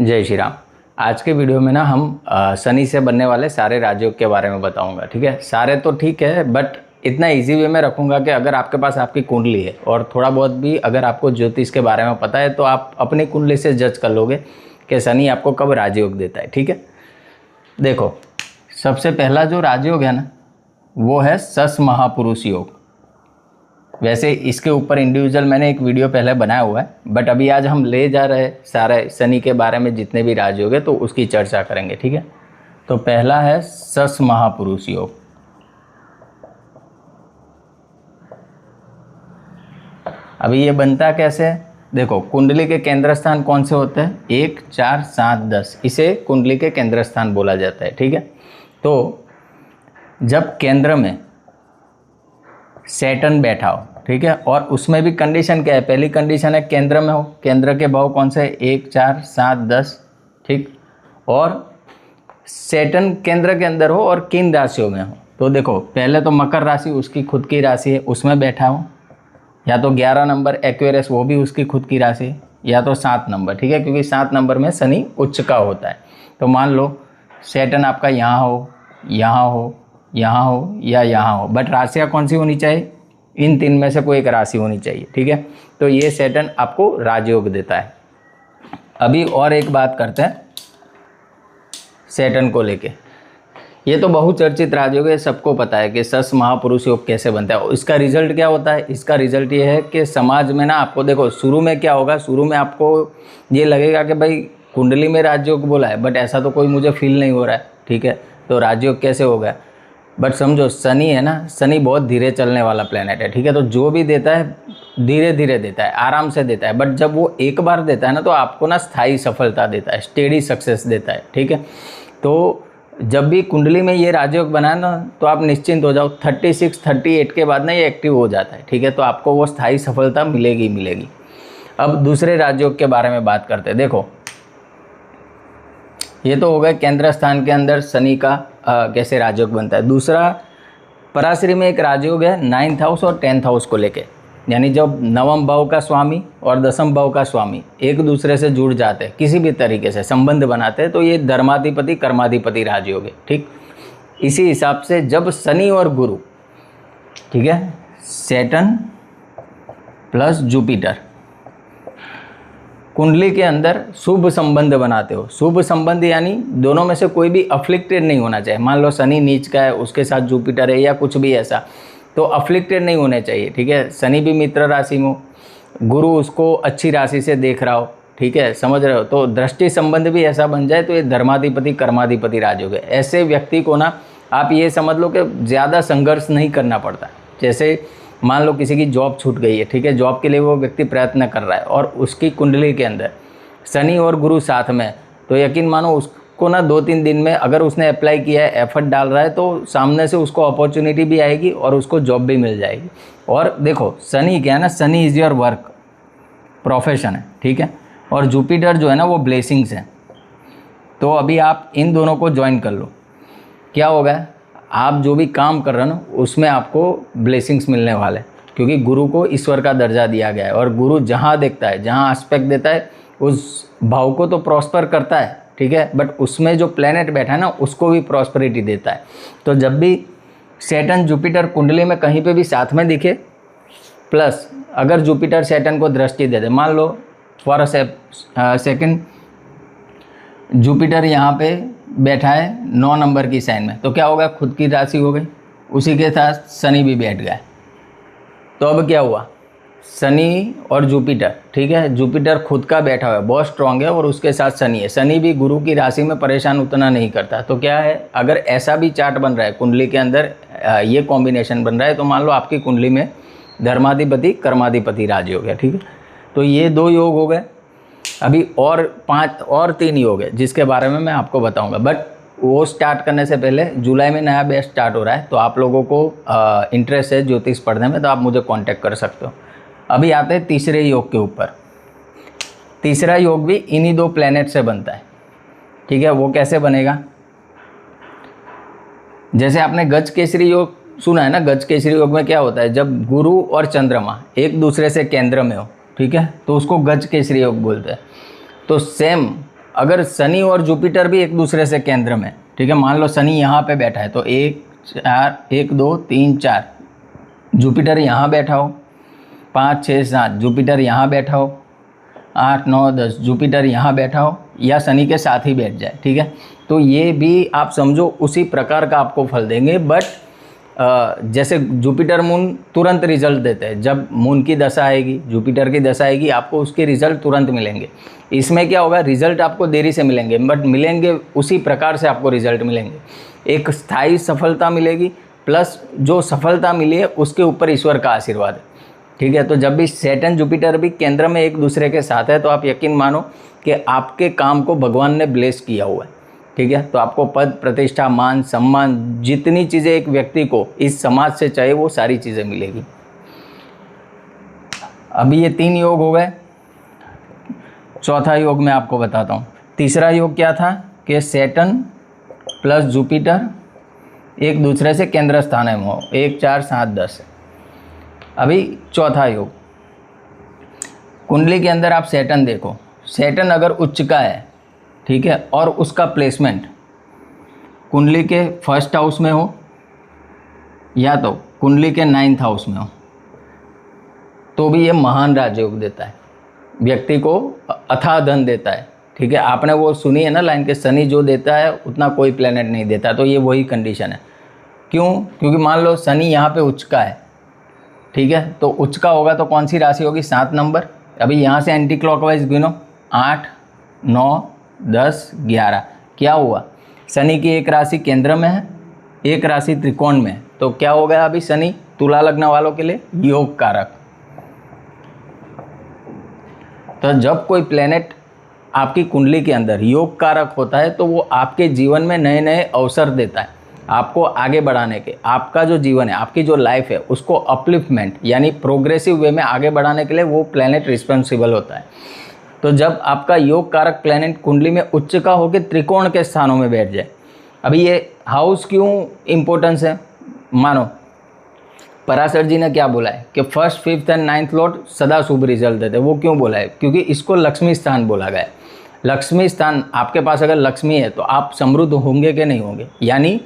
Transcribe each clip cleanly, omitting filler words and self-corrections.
जय श्री राम। आज के वीडियो में ना हम शनि से बनने वाले सारे राजयोग के बारे में बताऊंगा। ठीक है, सारे तो ठीक है बट इतना इजी वे में रखूंगा कि अगर आपके पास आपकी कुंडली है और थोड़ा बहुत भी अगर आपको ज्योतिष के बारे में पता है तो आप अपनी कुंडली से जज कर लोगे कि शनि आपको कब राजयोग देता है। ठीक है, देखो सबसे पहला जो राजयोग है ना वो है सस महापुरुष योग। वैसे इसके ऊपर इंडिविजुअल मैंने एक वीडियो पहले बनाया हुआ है बट अभी आज हम ले जा रहे हैं सारे शनि के बारे में जितने भी राजयोग है तो उसकी चर्चा करेंगे। ठीक है, तो पहला है सस महापुरुष योग। अभी ये बनता कैसे है, देखो कुंडली के केंद्र स्थान कौन से होते हैं, 1, 4, 7, 10, इसे कुंडली के केंद्र स्थान बोला जाता है। ठीक है, तो जब केंद्र में सैटर्न बैठा हो, ठीक है, और उसमें भी कंडीशन क्या है, पहली कंडीशन है केंद्र में हो, केंद्र के भाव कौन से, 1, 4, 7, 10, ठीक, और सैटर्न केंद्र के अंदर हो और किन राशियों में हो। तो देखो पहले तो मकर राशि उसकी खुद की राशि है उसमें बैठा हो, या तो 11 नंबर एक्वेरियस वो भी उसकी खुद की राशि है, या तो 7 नंबर। ठीक है, क्योंकि 7 नंबर में शनि उच्च का होता है। तो मान लो सैटर्न आपका यहाँ हो, यहाँ हो, यहाँ हो या यहाँ हो, बट राशियाँ कौन सी होनी चाहिए, इन 3 में से कोई एक राशि होनी चाहिए। ठीक है, तो ये सैटर्न आपको राजयोग देता है। अभी और एक बात करते हैं सैटर्न को लेके। ये तो बहुचर्चित राजयोग है, सबको पता है कि सस महापुरुष योग कैसे बनता है। इसका रिजल्ट क्या होता है, इसका रिजल्ट ये है कि समाज में ना आपको देखो शुरू में क्या होगा, शुरू में आपको ये लगेगा कि भाई कुंडली में राजयोग बोला है बट ऐसा तो कोई मुझे फील नहीं हो रहा है। ठीक है, तो राजयोग कैसे होगा, बट समझो शनि है ना, शनि बहुत धीरे चलने वाला प्लेनेट है। ठीक है, तो जो भी देता है धीरे धीरे देता है, आराम से देता है, बट जब वो एक बार देता है ना तो आपको ना स्थायी सफलता देता है, स्टेडी सक्सेस देता है। ठीक है, तो जब भी कुंडली में ये राजयोग बना ना तो आप निश्चिंत हो जाओ, 36, 38 के बाद ना ये एक्टिव हो जाता है। ठीक है, तो आपको वो स्थायी सफलता मिलेगी मिलेगी। अब दूसरे राजयोग के बारे में बात करते हैं। देखो ये तो हो गया केंद्र स्थान के अंदर शनि का कैसे राजयोग बनता है। दूसरा पराशरी में एक राजयोग है 9th हाउस और 10th हाउस को लेके, यानी जब नवम भाव का स्वामी और दसम भाव का स्वामी एक दूसरे से जुड़ जाते हैं, किसी भी तरीके से संबंध बनाते हैं, तो ये धर्माधिपति कर्माधिपति राजयोग है। ठीक, इसी हिसाब से जब शनि और गुरु, ठीक है, सैटर्न प्लस जुपिटर कुंडली के अंदर शुभ संबंध बनाते हो, शुभ संबंध यानी दोनों में से कोई भी अफ्लिक्टेड नहीं होना चाहिए। मान लो शनि नीच का है, उसके साथ जुपिटर है या कुछ भी ऐसा, तो अफ्लिक्टेड नहीं होने चाहिए। ठीक है, शनि भी मित्र राशि में, गुरु उसको अच्छी राशि से देख रहा हो, ठीक है, समझ रहे हो, तो दृष्टि संबंध भी ऐसा बन जाए तो ये धर्माधिपति कर्माधिपति राजयोग है। ऐसे व्यक्ति को ना आप ये समझ लो कि ज़्यादा संघर्ष नहीं करना पड़ता। जैसे मान लो किसी की जॉब छूट गई है, ठीक है, जॉब के लिए वो व्यक्ति प्रयत्न कर रहा है और उसकी कुंडली के अंदर शनि और गुरु साथ में, तो यकीन मानो उसको ना 2-3 दिन में अगर उसने अप्लाई किया है, एफर्ट डाल रहा है, तो सामने से उसको अपॉर्चुनिटी भी आएगी और उसको जॉब भी मिल जाएगी। और देखो शनि क्या है ना, Shani is your work, profession है। ठीक है, और जुपिटर जो है ना वो ब्लेसिंग्स है। तो अभी आप इन दोनों को ज्वाइन कर लो, क्या होगा, आप जो भी काम कर रहे हो ना उसमें आपको ब्लेसिंग्स मिलने वाले, क्योंकि गुरु को ईश्वर का दर्जा दिया गया है और गुरु जहाँ देखता है, जहाँ एस्पेक्ट देता है, उस भाव को तो प्रॉस्पर करता है। ठीक है, बट उसमें जो प्लेनेट बैठा है ना उसको भी प्रॉस्पेरिटी देता है। तो जब भी सैटर्न जुपिटर कुंडली में कहीं पे भी साथ में दिखे, प्लस अगर जुपिटर सैटर्न को दृष्टि दे दे, मान लो फॉर अ सेकेंड जुपिटर यहाँ पे बैठा है 9 नंबर की साइन में, तो क्या होगा, खुद की राशि हो गई, उसी के साथ शनि भी बैठ गया। तो अब क्या हुआ, शनि और जुपिटर, ठीक है, जुपिटर खुद का बैठा हुआ है, बहुत स्ट्रांग है, और उसके साथ शनि है। शनि भी गुरु की राशि में परेशान उतना नहीं करता। तो क्या है, अगर ऐसा भी चार्ट बन रहा है कुंडली के अंदर, ये कॉम्बिनेशन बन रहा है, तो मान लो आपकी कुंडली में धर्माधिपति कर्माधिपति राजयोग है। ठीक है, तो ये 2 योग हो गए। अभी और 5 और 3 योग है जिसके बारे में मैं आपको बताऊंगा, बट वो स्टार्ट करने से पहले जुलाई में नया बैच स्टार्ट हो रहा है, तो आप लोगों को इंटरेस्ट है ज्योतिष पढ़ने में तो आप मुझे कांटेक्ट कर सकते हो। अभी आते हैं तीसरे योग के ऊपर। तीसरा योग भी इन्हीं 2 प्लैनेट से बनता है। ठीक है, वो कैसे बनेगा, जैसे आपने गज केसरी योग सुना है ना, गज केसरी योग में क्या होता है, जब गुरु और चंद्रमा एक दूसरे से केंद्र में हो, ठीक है, तो उसको गज केसरी योग बोलते हैं। तो सेम अगर शनि और जुपिटर भी एक दूसरे से केंद्र में, ठीक है, मान लो शनि यहाँ पे बैठा है तो 1 4 1 2 3 4 जुपिटर यहाँ बैठा हो, 5 6 7 जुपिटर यहाँ बैठा हो, 8 9 10 जुपिटर यहाँ बैठा हो या शनि के साथ ही बैठ जाए, ठीक है, तो ये भी आप समझो उसी प्रकार का आपको फल देंगे। बट जैसे जुपिटर मून तुरंत रिजल्ट देते हैं, जब मून की दशा आएगी, जुपिटर की दशा आएगी, आपको उसके रिजल्ट तुरंत मिलेंगे। इसमें क्या होगा, रिजल्ट आपको देरी से मिलेंगे बट मिलेंगे उसी प्रकार से आपको रिजल्ट मिलेंगे। एक स्थायी सफलता मिलेगी, प्लस जो सफलता मिली है उसके ऊपर ईश्वर का आशीर्वाद है, ठीक है। तो जब भी सैटर्न जुपिटर भी केंद्र में एक दूसरे के साथ है तो आप यकीन मानो कि आपके काम को भगवान ने ब्लेस किया हुआ है, ठीक है। तो आपको पद प्रतिष्ठा मान सम्मान जितनी चीज़ें एक व्यक्ति को इस समाज से चाहिए वो सारी चीज़ें मिलेगी। अभी ये 3 योग हो गए। चौथा योग मैं आपको बताता हूँ। तीसरा योग क्या था कि सैटर्न प्लस जुपिटर एक दूसरे से केंद्र स्थान में हो, 1 4 7 10। अभी चौथा योग, कुंडली के अंदर आप सैटर्न देखो, सैटर्न अगर उच्च का है, ठीक है, और उसका प्लेसमेंट कुंडली के फर्स्ट हाउस में हो या तो कुंडली के 9th हाउस में हो तो भी ये महान राजयोग देता है, व्यक्ति को अथाह धन देता है, ठीक है। आपने वो सुनी है ना लाइन के शनि जो देता है उतना कोई प्लेनेट नहीं देता, तो ये वही कंडीशन है। क्यों? क्योंकि मान लो शनि यहाँ पे उच्च का है, ठीक है, तो उच्च का होगा तो कौन सी राशि होगी, 7 नंबर। अभी यहाँ से एंटी क्लॉकवाइज गिनो, 8 9 10 11। क्या हुआ, शनि की एक राशि केंद्र में है, एक राशि त्रिकोण में है, तो क्या हो गया अभी शनि तुला लग्न वालों के लिए योग कारक। तो जब कोई प्लेनेट आपकी कुंडली के अंदर योग कारक होता है तो वो आपके जीवन में नए नए अवसर देता है, आपको आगे बढ़ाने के, आपका जो जीवन है, आपकी जो लाइफ है उसको अपलिफ्टमेंट यानी प्रोग्रेसिव वे में आगे बढ़ाने के लिए वो प्लेनेट रिस्पॉन्सिबल होता है। तो जब आपका योग कारक प्लेनेट कुंडली में उच्च का होकर त्रिकोण के स्थानों में बैठ जाए, अभी ये हाउस क्यों इम्पोर्टेंस है, मानो पराशर जी ने क्या बोला है कि 1st 5th and 9th Lord सदा शुभ रिजल्ट देते हैं। वो क्यों बोला है, क्योंकि इसको लक्ष्मी स्थान बोला गया है। लक्ष्मी स्थान, आपके पास अगर लक्ष्मी है तो आप समृद्ध होंगे कि नहीं होंगे, यानी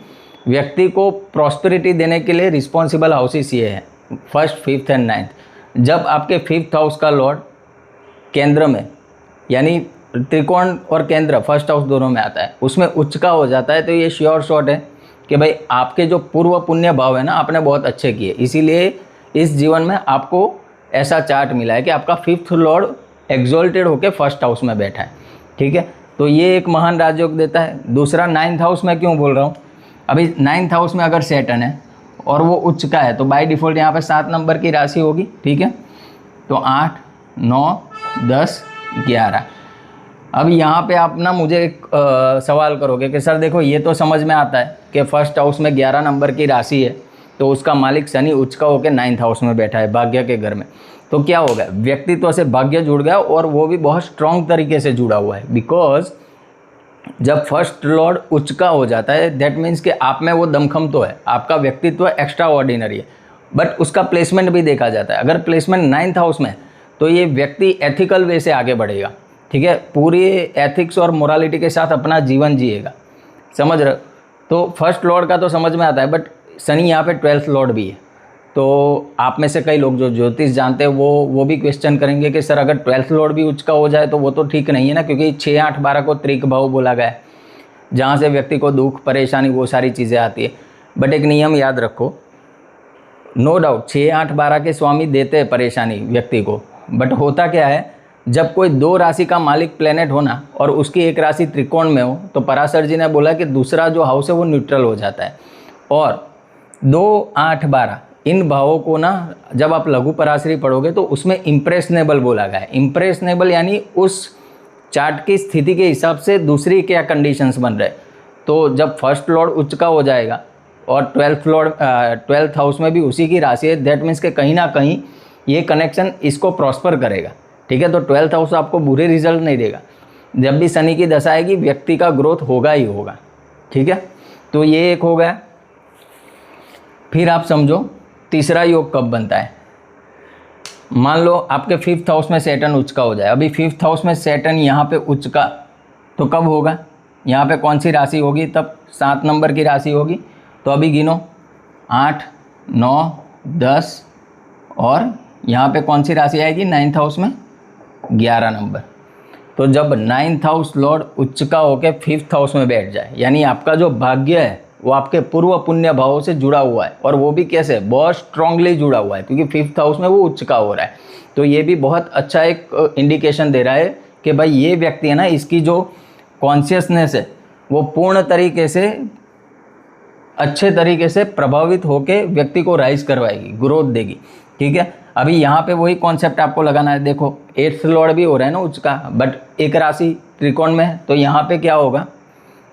व्यक्ति को प्रॉस्पेरिटी देने के लिए रिस्पॉन्सिबल हाउसेस ये हैं 1st 5th एंड 9th। जब आपके 5th हाउस का लॉर्ड केंद्र में यानी त्रिकोण और केंद्र 1st हाउस दोनों में आता है, उसमें उच्च का हो जाता है, तो ये श्योर शॉट है कि भाई आपके जो पूर्व पुण्य भाव है ना आपने बहुत अच्छे किए, इसीलिए इस जीवन में आपको ऐसा चार्ट मिला है कि आपका 5th लॉर्ड एग्जॉल्टेड होकर 1st हाउस में बैठा है, ठीक है। तो ये एक महान राजयोग देता है। दूसरा 9th हाउस में क्यों बोल रहा हूँ, अभी 9th हाउस में अगर सैटर्न है और वो उच्च का है तो बाय डिफ़ॉल्ट यहाँ पे 7 नंबर की राशि होगी, ठीक है। तो 8 9 10 11। अब यहाँ पे आप ना मुझे एक सवाल करोगे कि सर देखो ये तो समझ में आता है कि 1st हाउस में 11 नंबर की राशि है तो उसका मालिक शनि उच्च का होकर 9th हाउस में बैठा है भाग्य के घर में, तो क्या हो गया, व्यक्तित्व से भाग्य जुड़ गया और वो भी बहुत स्ट्रॉन्ग तरीके से जुड़ा हुआ है। बिकॉज जब 1st लॉर्ड उच्च का हो जाता है दैट मीन्स कि आप में वो दमखम तो है, आपका व्यक्तित्व एक्स्ट्रा ऑर्डिनरी है, बट उसका प्लेसमेंट भी देखा जाता है। अगर प्लेसमेंट 9th हाउस में तो ये व्यक्ति एथिकल वे से आगे बढ़ेगा, ठीक है, पूरी एथिक्स और मोरालिटी के साथ अपना जीवन जिएगा, समझ रहे हो। तो 1st लॉर्ड का तो समझ में आता है, बट शनि यहाँ पे 12th लॉर्ड भी है। तो आप में से कई लोग जो ज्योतिष जानते हैं वो भी क्वेश्चन करेंगे कि सर अगर 12th लॉर्ड भी उच्च का हो जाए तो वो तो ठीक नहीं है ना, क्योंकि 6 8 12 को त्रिक भाव बोला गया है जहाँ से व्यक्ति को दुख परेशानी वो सारी चीज़ें आती है। बट एक नियम याद रखो, नो डाउट 6 8 12 के स्वामी देते हैं परेशानी व्यक्ति को, बट होता क्या है जब कोई 2 राशि का मालिक प्लेनेट होना और उसकी एक राशि त्रिकोण में हो तो पराशर जी ने बोला कि दूसरा जो हाउस है वो न्यूट्रल हो जाता है। और 2 8 12 इन भावों को ना जब आप लघु पराशरी पढ़ोगे तो उसमें इम्प्रेशनेबल बोला गया है। इम्प्रेशनेबल यानी उस चार्ट की स्थिति के हिसाब से दूसरी क्या कंडीशंस बन रहे। तो जब 1st लॉर्ड उच्च का हो जाएगा और 12th हाउस में भी उसी की राशि है, दैट मीन्स के कहीं ना कहीं ये कनेक्शन इसको प्रॉस्पर करेगा, ठीक है। तो 12th हाउस आपको बुरे रिजल्ट नहीं देगा। जब भी शनि की दशा आएगी व्यक्ति का ग्रोथ होगा ही होगा, ठीक है। तो ये एक हो गया। फिर आप समझो तीसरा योग कब बनता है, मान लो आपके 5th हाउस में सैटर्न उच्च का हो जाए। अभी 5th हाउस में सैटर्न यहाँ पे उच्च का तो कब होगा, यहाँ पे कौन सी राशि होगी, तब 7 नंबर की राशि होगी। तो अभी गिनो 8, 9, 10 और यहाँ पे कौन सी राशि आएगी 9th हाउस में 11 नंबर। तो जब 9th हाउस लॉर्ड उच्च का होकर 5th हाउस में बैठ जाए, यानी आपका जो भाग्य है वो आपके पूर्व पुण्य भावों से जुड़ा हुआ है, और वो भी कैसे, बहुत स्ट्रांगली जुड़ा हुआ है, क्योंकि 5th हाउस में वो उच्च का हो रहा है। तो ये भी बहुत अच्छा एक इंडिकेशन दे रहा है कि भाई ये व्यक्ति है ना, इसकी जो कॉन्शियसनेस है वो पूर्ण तरीके से अच्छे तरीके से प्रभावित होके व्यक्ति को राइज करवाएगी, ग्रोथ देगी। ठीक है, अभी यहाँ पे वही कॉन्सेप्ट आपको लगाना है। देखो 8th लॉर्ड भी हो रहा है ना उच्च का, बट एक राशि त्रिकोण में है, तो यहाँ पे क्या होगा,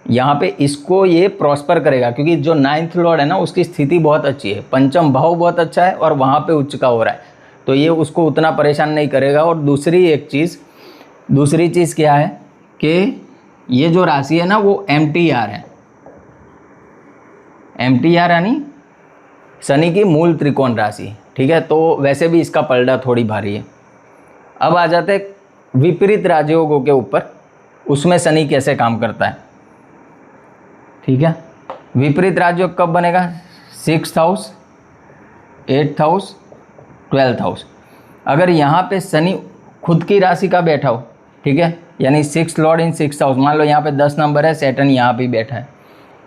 यहाँ पे इसको ये प्रॉस्पर करेगा, क्योंकि जो 9th लॉर्ड है ना उसकी स्थिति बहुत अच्छी है, पंचम भाव बहुत अच्छा है और वहाँ पे उच्च का हो रहा है, तो ये उसको उतना परेशान नहीं करेगा। और दूसरी चीज़ क्या है कि ये जो राशि है ना वो MTR है, MTR यानी शनि की मूल त्रिकोण राशि। ठीक है, तो वैसे भी इसका पलड़ा थोड़ी भारी है। अब आ जाते हैं विपरीत राजयोगों के ऊपर, उसमें शनि कैसे काम करता है। ठीक है, विपरीत राजयोग कब बनेगा, 6th house, 8th house, 12th house. अगर यहाँ पे शनि खुद की राशि का बैठा हो, ठीक है, यानी 6th लॉर्ड इन 6th हाउस, मान लो यहाँ पे 10 नंबर है, सैटर्न यहाँ पे बैठा है,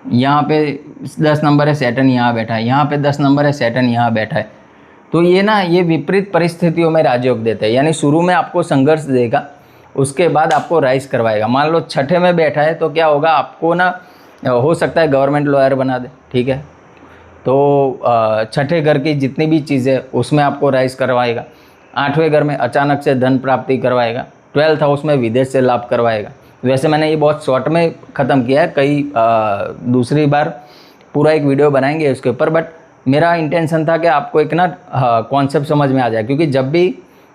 यहाँ पे 10 नंबर है, सैटर्न यहाँ बैठा है, यहाँ पे 10 नंबर है, सैटर्न यहाँ बैठा है, तो ये ना ये विपरीत परिस्थितियों में राजयोग देते हैं, यानी शुरू में आपको संघर्ष देगा, उसके बाद आपको राइज करवाएगा। मान लो 6ठे में बैठा है तो क्या होगा, आपको ना हो सकता है गवर्नमेंट लॉयर बना दे। ठीक है, तो 6ठे घर की जितनी भी चीज़ें उसमें आपको राइज करवाएगा। 8वें घर में अचानक से धन प्राप्ति करवाएगा। 12th हाउस में विदेश से लाभ करवाएगा। वैसे मैंने ये बहुत शॉर्ट में ख़त्म किया है, कई दूसरी बार पूरा एक वीडियो बनाएंगे इसके ऊपर, बट मेरा इंटेंशन था कि आपको एक ना कॉन्सेप्ट समझ में आ जाए, क्योंकि जब भी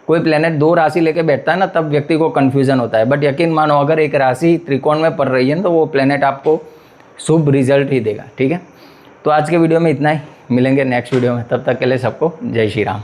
कोई प्लेनेट 2 राशि लेके बैठता है ना तब व्यक्ति को कन्फ्यूज़न होता है, बट यकीन मानो अगर एक राशि त्रिकोण में पड़ रही है तो वो प्लेनेट आपको शुभ रिजल्ट ही देगा। ठीक है, तो आज के वीडियो में इतना ही, मिलेंगे नेक्स्ट वीडियो में, तब तक के लिए सबको जय श्री राम।